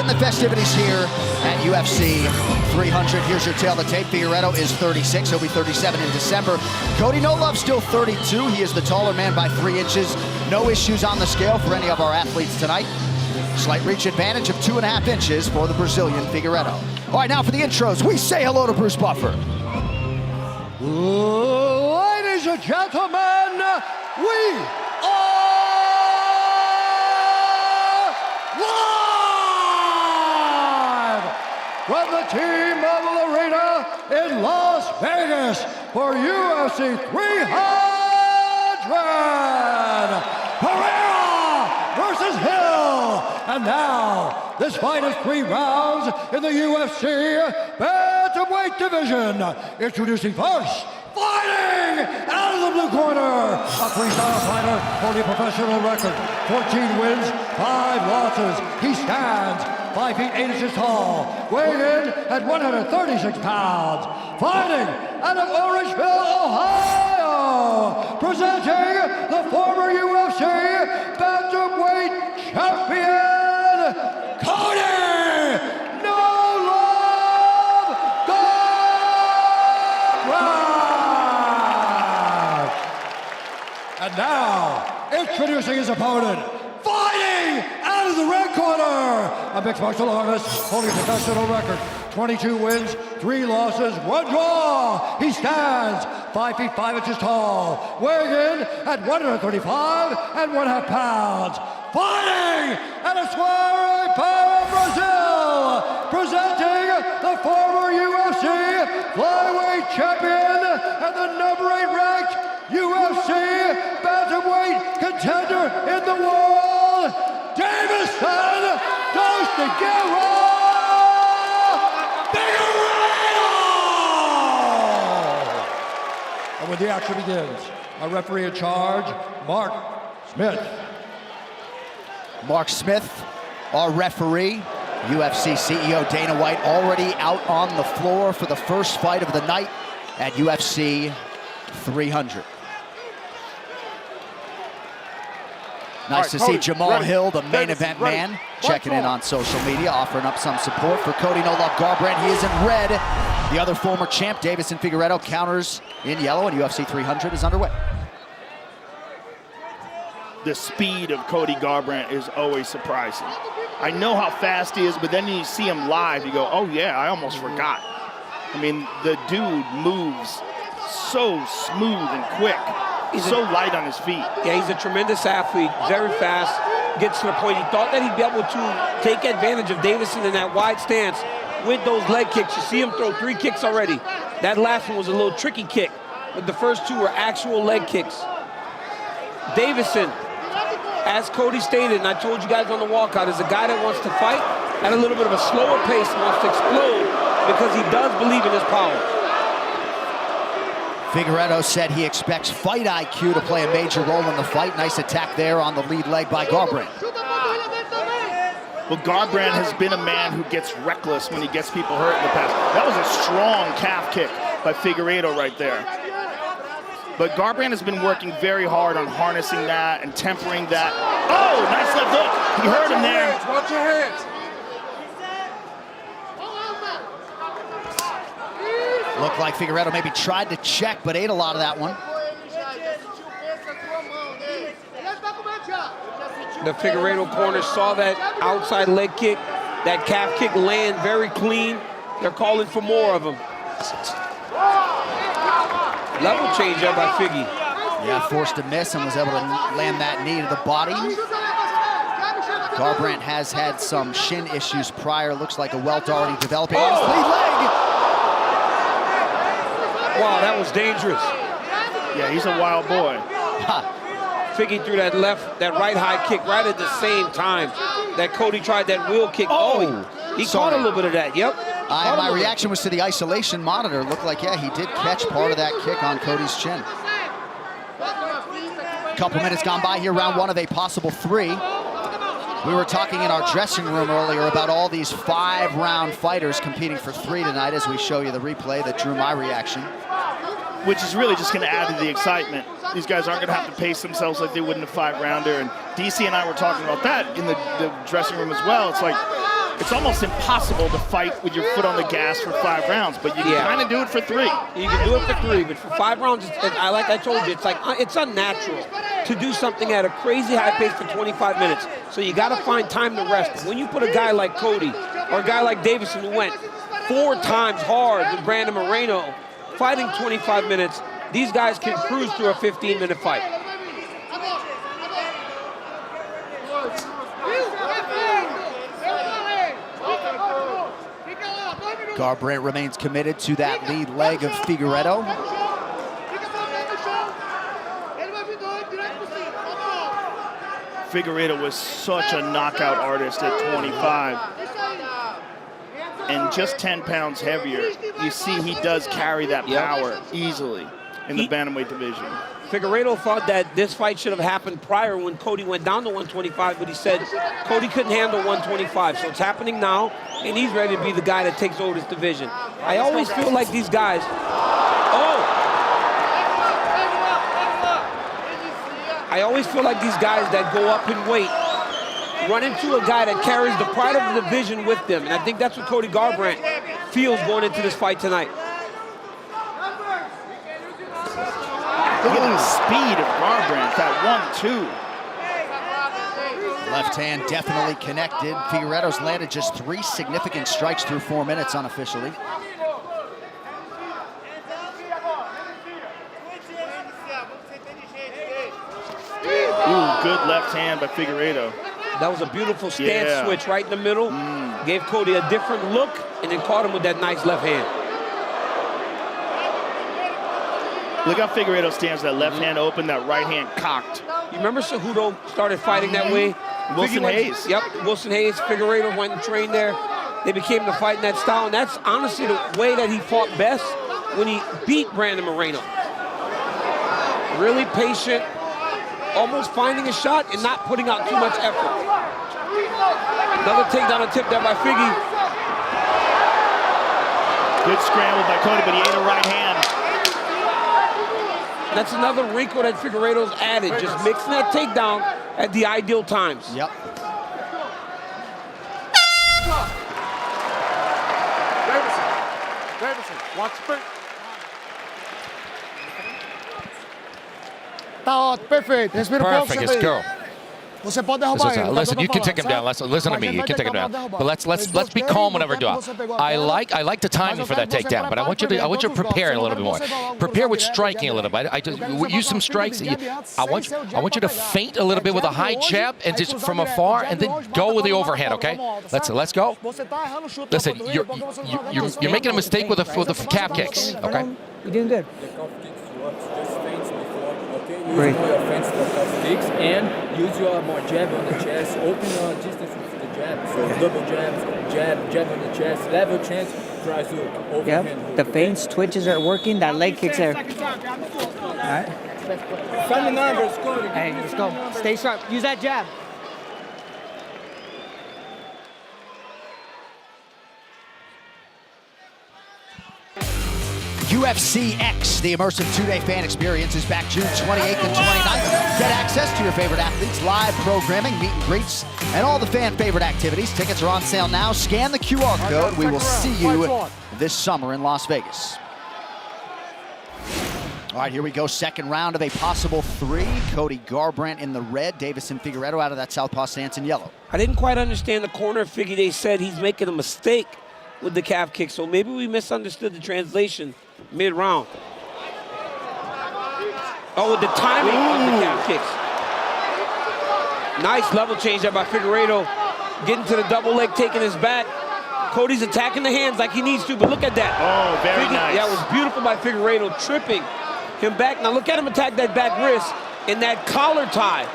getting the festivities here at UFC 300. Here's your tail of the tape. Figueiredo is 36. He'll be 37 in December. Cody No Love still 32. He is the taller man by 3 inches. No issues on the scale for any of our athletes tonight. Slight reach advantage of 2.5 inches for the Brazilian Figueiredo. All right, now for the intros, we say hello to Bruce Buffer. Ladies and gentlemen, we are live from the T-Mobile Arena in Las Vegas for UFC 300. Pereira versus Hill. And now, this fight is 3 rounds in the UFC bantamweight division. Introducing first, fighting out of the blue corner, a freestyle fighter holding a professional record, 14 wins, 5 losses. He stands 5 feet 8 inches tall, weighing in at 136 pounds. Fighting out of Orangeville, Ohio, presenting the former UFC bantamweight champion, Cody No Love Garbrendt. And now, introducing his opponent, fighting out of the red corner, a mixed martial artist holding a professional record, 22 wins, 3 losses, 1 draw. He stands 5 feet 5 inches tall, weighing in at 135.5 pounds. Fighting out of Sao Paulo, Brazil, presenting the former UFC flyweight champion and the number 8 ranked UFC bantamweight contender in the world, Deivison, Deus, guerra. And when the action begins, our referee in charge, Mark Smith. Mark Smith, our referee. UFC CEO Dana White already out on the floor for the first fight of the night at UFC 300. Nice to see Jamal Hill, the main event man, checking in on social media, offering up some support for Cody No Love Garbrendt. He is in red. The other former champ, Deivison Figueiredo, counters in yellow, and UFC 300 is underway. The speed of Cody Garbrendt is always surprising. I know how fast he is, but then you see him live, you go, oh yeah, I almost forgot. I mean, the dude moves so smooth and quick. He's so light on his feet. Yeah, he's a tremendous athlete, very fast, gets to the point. He thought that he'd be able to take advantage of Deivison in that wide stance with those leg kicks. You see him throw 3 kicks already. That last one was a little tricky kick, but the first 2 were actual leg kicks. Deivison, as Cody stated, and I told you guys on the walkout, is a guy that wants to fight at a little bit of a slower pace, wants to explode because he does believe in his power. Figueiredo said he expects fight IQ to play a major role in the fight. Nice attack there on the lead leg by Garbrendt. Well, Garbrendt has been a man who gets reckless when he gets people hurt in the past. That was a strong calf kick by Figueiredo right there. But Garbrendt has been working very hard on harnessing that and tempering that. Oh, nice left hook. He hurt him there. Watch your hands. Looked like Figueiredo maybe tried to check, but ate a lot of that one. The Figueiredo corner saw that outside leg kick, that calf kick land very clean. They're calling for more of them. Level change there by Figgy. Yeah, forced to miss and was able to land that knee to the body. Garbrendt has had some shin issues prior. Looks like a welt already developing. Oh. His lead leg. Wow, that was dangerous. Yeah, he's a wild boy. Figgy threw that right high kick right at the same time that Cody tried that wheel kick. Oh, he caught a little bit of that, yep. My reaction was to the isolation monitor. Looked like, yeah, he did catch part of that kick on Cody's chin. A couple minutes gone by here, round 1 of a possible 3. We were talking in our dressing room earlier about all these 5-round fighters competing for 3 tonight as we show you the replay that drew my reaction. Which is really just going to add to the excitement. These guys aren't going to have to pace themselves like they would in a 5-rounder. And DC and I were talking about that in the dressing room as well. It's like it's almost impossible to fight with your foot on the gas for 5 rounds, but you can kind of do it for 3. You can do it for 3, but for 5 rounds, like I told you, it's unnatural to do something at a crazy high pace for 25 minutes. So you got to find time to rest. But when you put a guy like Cody or a guy like Deivison who went 4 times hard with Brandon Moreno, fighting 25 minutes, these guys can cruise through a 15-minute fight. Garbrendt remains committed to that lead leg of Figueiredo. Figueiredo was such a knockout artist at 25. And just 10 pounds heavier, you see he does carry that power easily in the bantamweight division. Figueiredo thought that this fight should have happened prior when Cody went down to 125, but he said Cody couldn't handle 125. So it's happening now, and he's ready to be the guy that takes over this division. I always feel like these guys, I always feel like these guys that go up in weight run into a guy that carries the pride of the division with them. And I think that's what Cody Garbrandt feels going into this fight tonight. Look at the speed of Garbrandt, that 1-2. Left hand definitely connected. Figueiredo's landed just 3 significant strikes through 4 minutes unofficially. Ooh, good left hand by Figueiredo. That was a beautiful stance switch right in the middle. Gave Cody a different look and then caught him with that nice left hand. Look how Figueiredo stands, that left hand open, that right hand cocked. You remember Cejudo started fighting that way? Wilson Hayes. Yep, Wilson Hayes, Figueiredo went and trained there. They became to fight in that style, and that's honestly the way that he fought best when he beat Brandon Moreno. Really patient, almost finding a shot and not putting out too much effort. Another takedown attempt there by Figgy. Good scramble by Cody, but he ate a right hand. That's another wrinkle that Figueiredo's added, just mixing that takedown at the ideal times. Yep. Deivison, watch the Tá perfeito. Respira um pouco. Perfect, let's go. Você pode derrubar ele. Listen, you can take him down. Listen to me. You can take him down. But let's be calm whenever we do it. I like the timing for that takedown, but I want you to prepare a little bit more. Prepare with striking a little bit. I just use some strikes. I want you to feint a little bit with a high jab and just from afar, and then go with the overhand. Okay? Let's go. Listen, you're making a mistake with the calf kicks. Okay? You're doing good. Use more offense for calf kicks and use your more jab on the chest. Open your distance with the jab. So double jabs, jab on the chest. Level chance, try to overhand. Yep, the feints, twitches are working. That leg kicks there. All right. Find the numbers, Cody. Hey, let's go. Stay sharp. Use that jab. UFC X, the immersive 2-day fan experience, is back June 28th and 29th. Get access to your favorite athletes, live programming, meet and greets, and all the fan favorite activities. Tickets are on sale now. Scan the QR code. We will see you this summer in Las Vegas. All right, here we go. Second round of a possible 3. Cody Garbrandt in the red. Deivison Figueiredo out of that southpaw stance in yellow. I didn't quite understand the corner. Figgy, they said he's making a mistake with the calf kick, so maybe we misunderstood the translation mid-round. Oh, with the timing of the calf kicks. Nice level change there by Figueiredo. Getting to the double leg, taking his back. Cody's attacking the hands like he needs to, but look at that. Oh, very nice. Yeah, it was beautiful by Figueiredo, tripping him back. Now look at him attack that back wrist, and that collar tie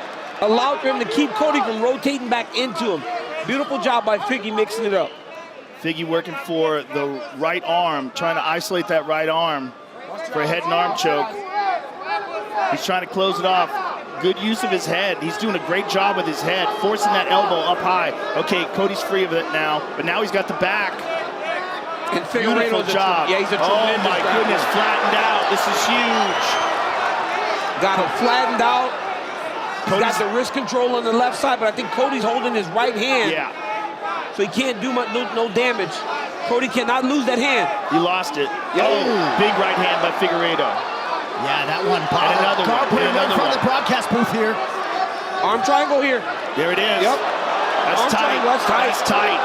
allowed him to keep Cody from rotating back into him. Beautiful job by Figgy mixing it up. Figgy working for the right arm, trying to isolate that right arm for a head and arm choke. He's trying to close it off. Good use of his head. He's doing a great job with his head, forcing that elbow up high. Okay, Cody's free of it now, but now he's got the back. And Beautiful job. Yeah, he's a oh tremendous my goodness, flattened out. This is huge. Got him flattened out. He's got the wrist control on the left side, but I think Cody's holding his right hand. Yeah. so he can't do no damage. Cody cannot lose that hand. He lost it. Yep. Oh, big right hand by Figueiredo. Yeah, that one. And another one. Garbrendt And another from one. the broadcast booth here. Arm triangle here. There it is. Yep. That's Arm tight. triangle, that's tight. That's tight.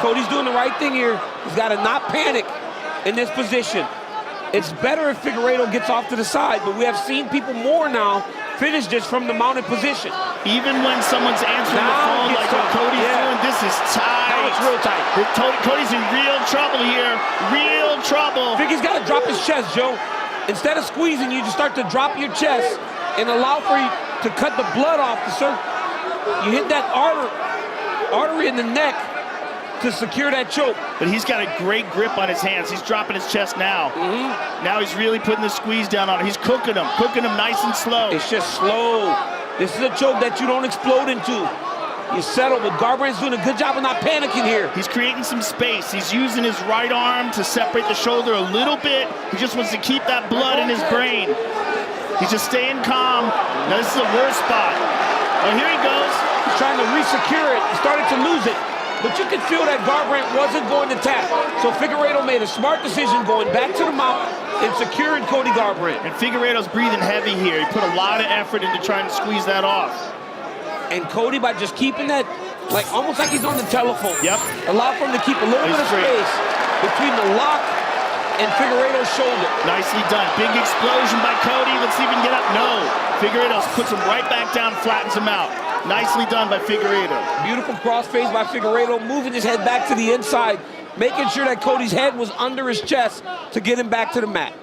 Cody's doing the right thing here. He's got to not panic in this position. It's better if Figueiredo gets off to the side, but we have seen people more now finish this from the mounted position. Even when someone's answering the phone like what Cody's doing, this is tight. Now it's real tight. Cody's in real trouble here. Real trouble. Figgy's got to drop his chest, Joe. Instead of squeezing, you just start to drop your chest and allow for you to cut the blood off the surface. You hit that artery in the neck to secure that choke. But he's got a great grip on his hands. He's dropping his chest now. Now he's really putting the squeeze down on him. He's cooking him nice and slow. It's just slow. This is a choke that you don't explode into. You settle, but Garbrandt's doing a good job of not panicking here. He's creating some space. He's using his right arm to separate the shoulder a little bit. He just wants to keep that blood in his brain. He's just staying calm. Now this is the worst spot. Oh, here he goes. He's trying to re-secure it. He started to lose it. But you could feel that Garbrandt wasn't going to tap. So Figueiredo made a smart decision going back to the mount and securing Cody Garbrandt. And Figueiredo's breathing heavy here. He put a lot of effort into trying to squeeze that off. And Cody, by just keeping that, like almost like he's on the telephone. Yep. Allow for him to keep a little bit of space between the lock and Figueiredo's shoulder. Nicely done. Big explosion by Cody. Let's see if he can get up. No. Figueiredo puts him right back down, flattens him out. Nicely done by Figueiredo. Beautiful crossface by Figueiredo, moving his head back to the inside, making sure that Cody's head was under his chest to get him back to the mat.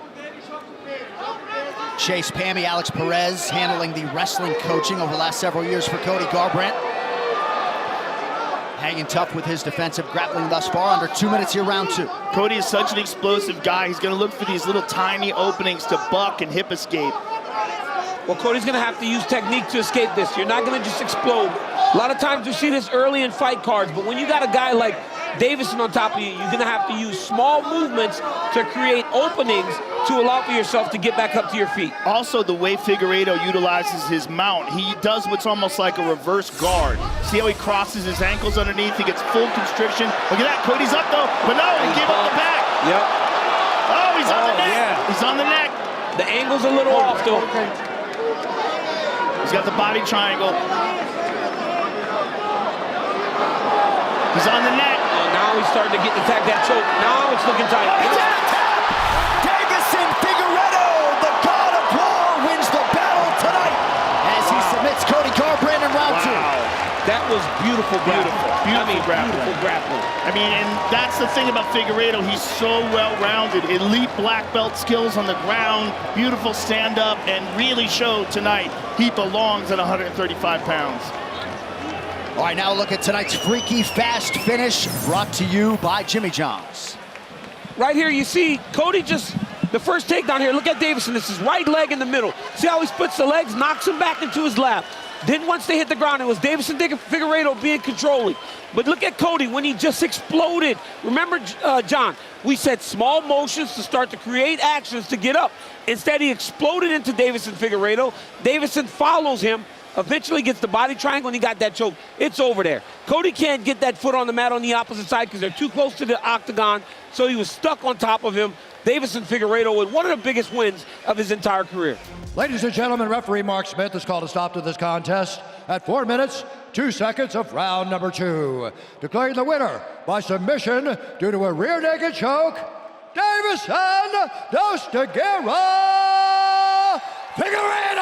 Chase Pammy, Alex Perez handling the wrestling coaching over the last several years for Cody Garbrandt. Hanging tough with his defensive grappling thus far. Under 2 minutes here, round 2. Cody is such an explosive guy. He's going to look for these little tiny openings to buck and hip escape. Well, Cody's going to have to use technique to escape this. You're not going to just explode. A lot of times you see this early in fight cards, but when you got a guy like Deivison on top of you, you're going to have to use small movements to create openings to allow for yourself to get back up to your feet. Also, the way Figueiredo utilizes his mount, he does what's almost like a reverse guard. See how he crosses his ankles underneath? He gets full constriction. Look at that. Cody's up, though. But no, he gave up the back. Yep. Oh, he's on the neck. Yeah. He's on the neck. The angle's a little off, though. He's got the body triangle. He's on the neck. Now he's starting to get the tag, that choke. Now it's looking tight. Deivison Figueiredo, the God of War, wins the battle tonight as he submits Cody Garbrandt in round 2. That was beautiful grappling. Beautiful grappling. I mean, and that's the thing about Figueiredo. He's so well-rounded. Elite black belt skills on the ground, beautiful stand-up, and really showed tonight he belongs at 135 pounds. All right, now look at tonight's freaky fast finish brought to you by Jimmy John's. Right here, you see Cody just, the first takedown here, look at Deivison. This is right leg in the middle. See how he splits the legs, knocks him back into his lap. Then once they hit the ground, it was Deivison Figueiredo being controlling. But look at Cody when he just exploded. Remember, John, we said small motions to start to create actions to get up. Instead, he exploded into Deivison Figueiredo. Deivison follows him, eventually gets the body triangle, and he got that choke. It's over there. Cody can't get that foot on the mat on the opposite side because they're too close to the octagon, so he was stuck on top of him. Deivison Figueiredo with one of the biggest wins of his entire career. Ladies and gentlemen, referee Mark Smith has called a stop to this contest at 4 minutes, 2 seconds of round number 2. Declaring the winner by submission due to a rear naked choke, Deivison Deus de Guerra Figueiredo!